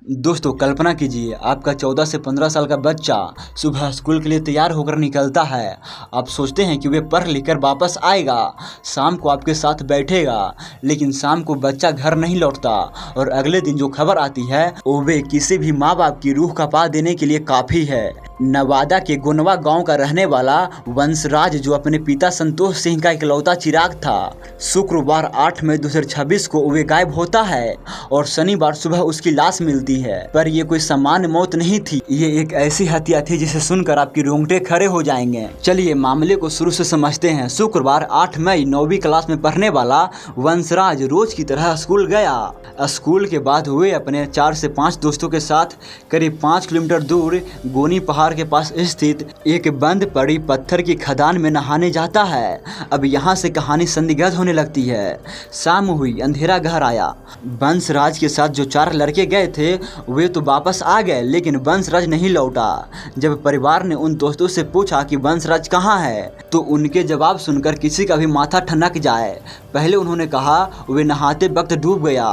दोस्तों कल्पना कीजिए, आपका 14 से 15 साल का बच्चा सुबह स्कूल के लिए तैयार होकर निकलता है। आप सोचते हैं कि वे पढ़ लिख कर वापस आएगा, शाम को आपके साथ बैठेगा, लेकिन शाम को बच्चा घर नहीं लौटता और अगले दिन जो खबर आती है वो वे किसी भी माँ बाप की रूह कपा देने के लिए काफ़ी है। नवादा के गोनवा गांव का रहने वाला वंशराज, जो अपने पिता संतोष सिंह का इकलौता चिराग था, शुक्रवार 8 मई 2026 को वे गायब होता है और शनिवार सुबह उसकी लाश मिलती है। पर यह कोई सामान्य मौत नहीं थी, ये एक ऐसी हत्या थी जिसे सुनकर आपकी रोंगटे खड़े हो जाएंगे। चलिए मामले को शुरू से समझते हैं। शुक्रवार 8 मई 9वीं क्लास में पढ़ने वाला वंशराज रोज की तरह स्कूल गया। स्कूल के बाद वे अपने 4 से 5 दोस्तों के साथ करीब 5 किलोमीटर दूर गोनी पहाड़ के पास स्थित एक बंद पड़ी पत्थर की खदान में नहाने जाता है। अब यहाँ से कहानी संदिग्ध होने लगती है। शाम हुई, अंधेरा घर आया। वंशराज के साथ जो 4 लड़के गए थे वे तो वापस आ गए, लेकिन वंशराज नहीं लौटा। जब परिवार ने उन दोस्तों से पूछा कि वंशराज कहाँ है, तो उनके जवाब सुनकर किसी का भी माथा ठनक जाए। पहले उन्होंने कहा वे नहाते वक्त डूब गया,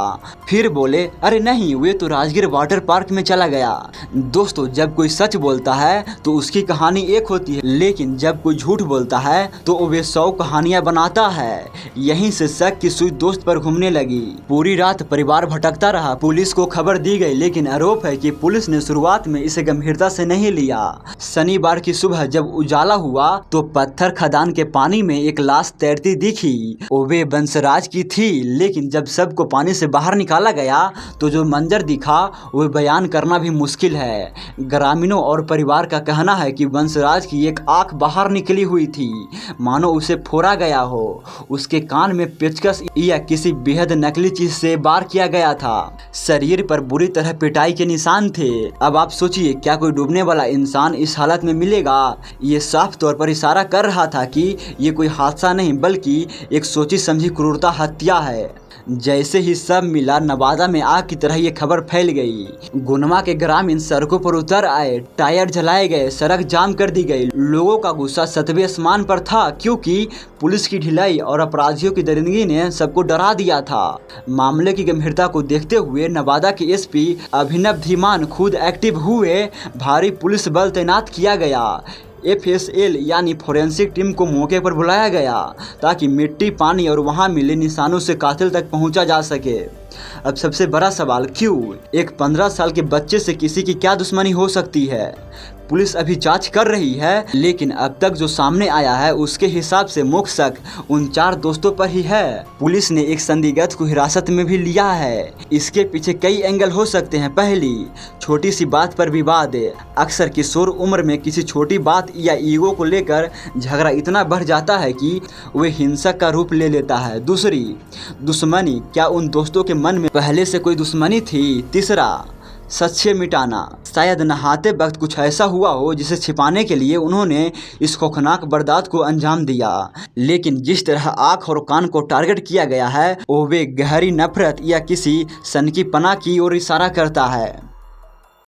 फिर बोले अरे नहीं, वे तो राजगीर वाटर पार्क में चला गया। दोस्तों, जब कोई सच बोलता है तो उसकी कहानी एक होती है, लेकिन जब कोई झूठ बोलता है तो वे 100 कहानियां बनाता है। यहीं से शक की सुई दोस्त पर घूमने लगी। पूरी रात परिवार भटकता रहा। पुलिस को खबर दी गई, लेकिन आरोप है कि पुलिस ने शुरुआत में इसे गंभीरता से नहीं लिया। शनिवार की सुबह जब उजाला हुआ तो पत्थर खदान के पानी में एक लाश तैरती दिखी। वे वंशराज की थी, लेकिन जब सबको पानी से बाहर निकाला गया तो जो मंजर दिखा वो बयान करना भी मुश्किल है। ग्रामीणों और परिवार का कहना है कि वंशराज की एक आंख बाहर निकली हुई थी, मानो उसे फोड़ा गया हो। उसके कान में पेचकस या किसी बेहद नकली चीज से वार किया गया था। शरीर पर बुरी तरह पिटाई के निशान थे। अब आप सोचिए, क्या कोई डूबने वाला इंसान इस हालत में मिलेगा? ये साफ तौर पर इशारा कर रहा था कि ये कोई हादसा नहीं, बल्कि एक सोची समझी क्रूरता हत्या है। जैसे ही सब मिला, नवादा में आग की तरह ये खबर फैल गई। गुनवा के ग्रामीण सड़कों पर उतर आए, टायर जलाए गए, सड़क जाम कर दी गई। लोगों का गुस्सा 7वें आसमान पर था, क्योंकि पुलिस की ढिलाई और अपराधियों की दरिंदगी ने सबको डरा दिया था। मामले की गंभीरता को देखते हुए नवादा के एसपी अभिनव धीमान खुद एक्टिव हुए। भारी पुलिस बल तैनात किया गया। FSL यानी फोरेंसिक टीम को मौके पर बुलाया गया ताकि मिट्टी, पानी और वहां मिले निशानों से कातिल तक पहुंचा जा सके। अब सबसे बड़ा सवाल, क्यों? एक 15 साल के बच्चे से किसी की क्या दुश्मनी हो सकती है? पुलिस अभी जांच कर रही है, लेकिन अब तक जो सामने आया है उसके हिसाब से मुख्य शक उन 4 दोस्तों पर ही है। पुलिस ने एक संदिग्ध को हिरासत में भी लिया है। इसके पीछे कई एंगल हो सकते हैं। पहली, छोटी सी बात पर विवाद। अक्सर किशोर उम्र में किसी छोटी बात या ईगो को लेकर झगड़ा इतना बढ़ जाता है कि वे हिंसक का रूप ले लेता है। दूसरी, दुश्मनी। क्या उन दोस्तों के मन में पहले से कोई दुश्मनी थी? तीसरा, सच्चे मिटाना। शायद नहाते वक्त कुछ ऐसा हुआ हो जिसे छिपाने के लिए उन्होंने इस खौफनाक वारदात को अंजाम दिया। लेकिन जिस तरह आँख और कान को टारगेट किया गया है वो वे गहरी नफरत या किसी सनकीपना की ओर इशारा करता है।